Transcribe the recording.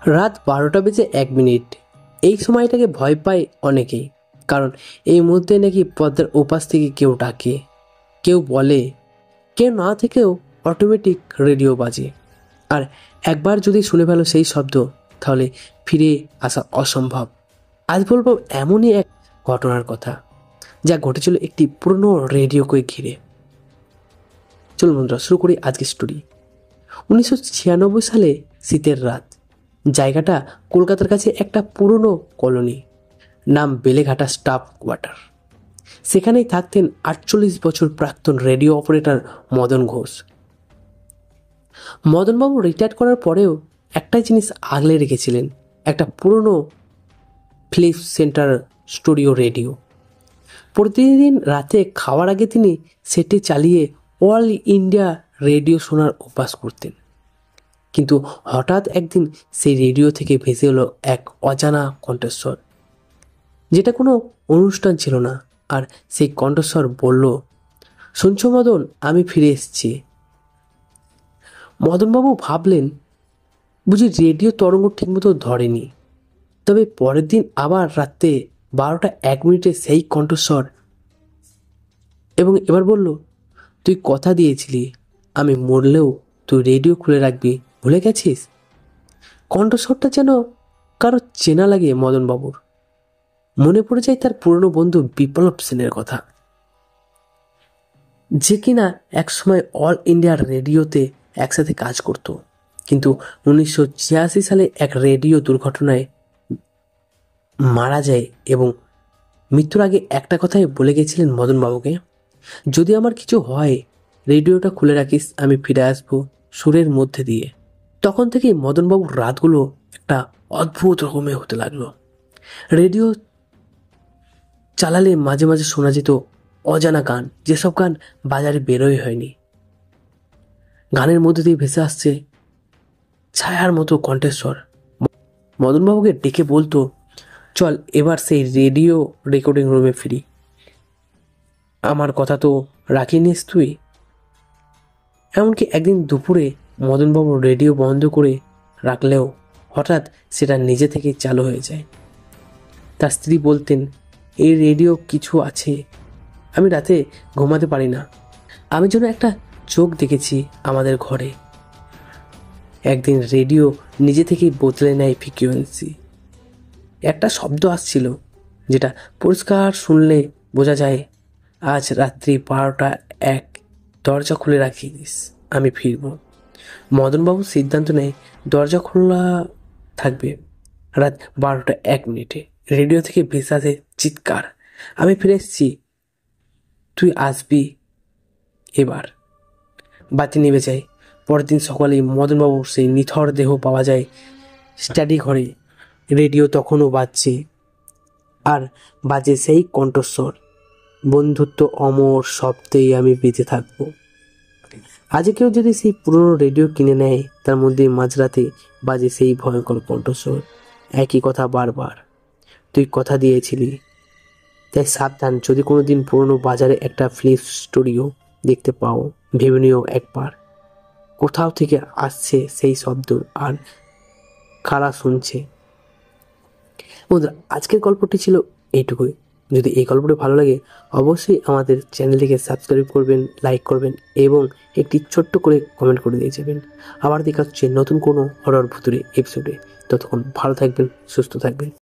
রাত 12:01। এই সময়টাকে ভয় পায় অনেকেই, কারণ এই মুহূর্তে নাকি পদ্মার ওপাশ থেকে কেউ ডাকে, কেউ বলে, কেউ না থেকেও অটোমেটিক রেডিও বাজে। আর একবার যদি শুনে ফেলো সেই শব্দ, তাহলে ফিরে আসা অসম্ভব। আজ বলবো এমনই এক ঘটনার কথা, যা ঘটেছিল একটি পুরনো রেডিওকে ঘিরে। চলুন বন্ধুরা, শুরু করি আজকের স্টোরি। 1996 সালে শীতের রাত। জায়গাটা কলকাতার কাছে একটা পুরনো কলোনি, নাম বেলেঘাটা স্টাফ কোয়ার্টার। সেখানেই থাকতেন 48 বছর প্রাক্তন রেডিও অপারেটর মদন ঘোষ। মদনবাবু রিটায়ার করার পরেও একটাই জিনিস আগলে রেখেছিলেন, একটা পুরনো ফিলিপ সেন্টার স্টুডিও রেডিও। প্রতিদিন রাতে খাওয়ার আগে তিনি সেটি চালিয়ে অল ইন্ডিয়া রেডিও শোনার অভ্যাস করতেন। কিন্তু হঠাৎ একদিন সেই রেডিও থেকে ভেসে এলো এক অজানা কণ্ঠস্বর, যেটা কোনো অনুষ্ঠান ছিল না। আর সেই কণ্ঠস্বর বলল, শুনছো মদন, আমি ফিরে এসেছি। মদনবাবু ভাবলেন, বুঝি রেডিও তরঙ্গ ঠিকমতো ধরেনি। তবে পরের দিন আবার রাত্রে 12:01 সেই কণ্ঠস্বর, এবং এবার বলল, তুই কথা দিয়েছিলি আমি মরলেও তুই রেডিও খুলে রাখবি, ভুলে গেছিস? কণ্ঠস্বরটা যেন কারো চেনা লাগে মদনবাবুর। মনে পড়ে যায় তার পুরনো বন্ধু বিপ্লব সেনের কথা, যে কিনা একসময় অল ইন্ডিয়া রেডিওতে একসাথে কাজ করত। কিন্তু 1986 সালে এক রেডিও দুর্ঘটনায় মারা যায়, এবং মৃত্যুর আগে একটা কথাই বলে গেছিলেন মদনবাবুকে, যদি আমার কিছু হয় রেডিওটা খুলে রাখিস, আমি ফিরে আসবো সুরের মধ্যে দিয়ে। তখন থেকেই মদনবাবুর রাতগুলো একটা অদ্ভুত রকমের হতে লাগলো। রেডিও চালালে মাঝে মাঝে শোনা যেত অজানা গান, যেসব গান বাজারে বেরোই হয়নি। গানের মধ্যে দিয়ে ভেসে আসছে ছায়ার মতো কণ্ঠস্বর। মদনবাবুকে ডেকে বলতো, চল এবার সেই রেডিও রেকর্ডিং রুমে ফিরি, আমার কথা তো রাখিনিস তুই। এমনকি একদিন দুপুরে মদনবাবু রেডিও বন্ধ করে রাখলেও হঠাৎ সেটা নিজে থেকেই চালু হয়ে যায়। তার স্ত্রী বলতেন, এই রেডিও কিছু আছে, আমি রাতে ঘুমাতে পারি না। আমি যেন একটা চোখ দেখেছি আমাদের ঘরে। একদিন রেডিও নিজে থেকেই বদলে নেয় ফ্রিকোয়েন্সি। একটা শব্দ আসছিল, যেটা পরিষ্কার শুনলে বোঝা যায়, আজ রাত্রি 12:01, দরজা খুলে রাখিস, আমি ফিরব। মদনবাবু সিদ্ধান্ত নেয় দরজা খোলা থাকবে। রাত 12:01 রেডিও থেকে ভেসে আসে চিৎকার, আমি ফিরে এসেছি, তুই আসবি এবার। বাতি নিভে যায়। পরের দিন সকালে মদনবাবুর সেই নিথর দেহ পাওয়া যায় স্টাডি ঘরে। রেডিও তখনও বাজছে, আর বাজে সেই কণ্ঠস্বর, বন্ধুত্ব অমর শব্দেই আমি বেঁচে থাকবো। আজকে কেউ যদি সেই পুরনো রেডিও কিনে নেয়, তার মধ্যে মাঝরাতে বাজে সেই ভয়ঙ্কর কণ্ঠস্বর, একই কথা বারবার, তুই কথা দিয়েছিলি। তাই সাবধান, যদি কোনো দিন পুরনো বাজারে একটা ফিলিপ স্টুডিও দেখতে পাও, ভেবে নিও একবার, কোথাও থেকে আসছে সেই শব্দ, আর কারা শুনছে। বন্ধুরা, আজকের গল্পটি ছিল এইটুকুই। যদি এই গল্পটি ভালো লাগে, অবশ্যই আমাদের চ্যানেলটিকে সাবস্ক্রাইব করবেন, লাইক করবেন, এবং একটি ছোট্ট করে কমেন্ট করে দিয়ে যাবেন। আবার দেখা হচ্ছে নতুন কোনো হরর ভুতুড়ে এপিসোডে। ততক্ষণ ভালো থাকবেন, সুস্থ থাকবেন।